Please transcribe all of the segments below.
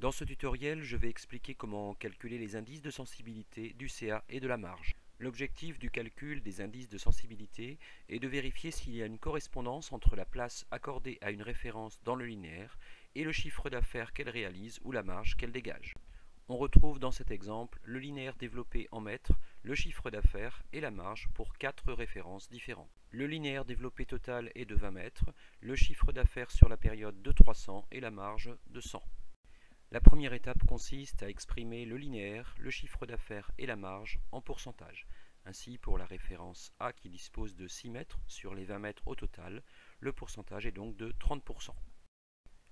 Dans ce tutoriel, je vais expliquer comment calculer les indices de sensibilité du CA et de la marge. L'objectif du calcul des indices de sensibilité est de vérifier s'il y a une correspondance entre la place accordée à une référence dans le linéaire et le chiffre d'affaires qu'elle réalise ou la marge qu'elle dégage. On retrouve dans cet exemple le linéaire développé en mètres, le chiffre d'affaires et la marge pour 4 références différentes. Le linéaire développé total est de 20 mètres, le chiffre d'affaires sur la période de 300 et la marge de 100. La première étape consiste à exprimer le linéaire, le chiffre d'affaires et la marge en pourcentage. Ainsi, pour la référence A qui dispose de 6 mètres sur les 20 mètres au total, le pourcentage est donc de 30%.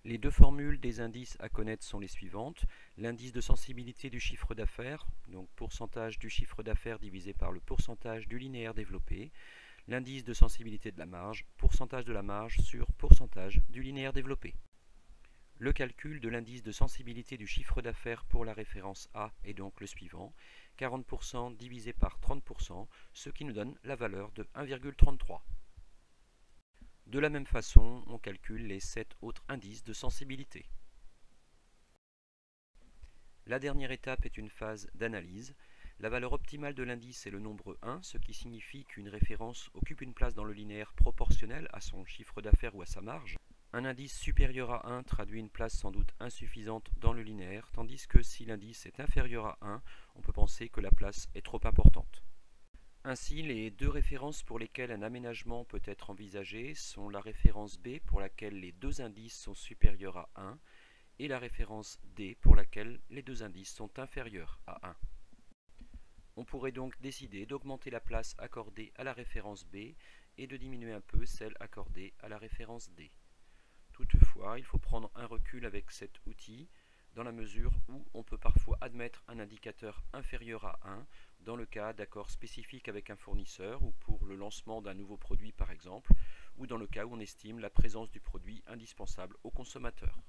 Les deux formules des indices à connaître sont les suivantes. L'indice de sensibilité du chiffre d'affaires, donc pourcentage du chiffre d'affaires divisé par le pourcentage du linéaire développé. L'indice de sensibilité de la marge, pourcentage de la marge sur pourcentage du linéaire développé. Le calcul de l'indice de sensibilité du chiffre d'affaires pour la référence A est donc le suivant, 40% divisé par 30%, ce qui nous donne la valeur de 1,33. De la même façon, on calcule les 7 autres indices de sensibilité. La dernière étape est une phase d'analyse. La valeur optimale de l'indice est le nombre 1, ce qui signifie qu'une référence occupe une place dans le linéaire proportionnelle à son chiffre d'affaires ou à sa marge. Un indice supérieur à 1 traduit une place sans doute insuffisante dans le linéaire, tandis que si l'indice est inférieur à 1, on peut penser que la place est trop importante. Ainsi, les deux références pour lesquelles un aménagement peut être envisagé sont la référence B pour laquelle les deux indices sont supérieurs à 1 et la référence D pour laquelle les deux indices sont inférieurs à 1. On pourrait donc décider d'augmenter la place accordée à la référence B et de diminuer un peu celle accordée à la référence D. Toutefois, il faut prendre un recul avec cet outil dans la mesure où on peut parfois admettre un indicateur inférieur à 1 dans le cas d'accords spécifiques avec un fournisseur ou pour le lancement d'un nouveau produit par exemple, ou dans le cas où on estime la présence du produit indispensable au consommateur.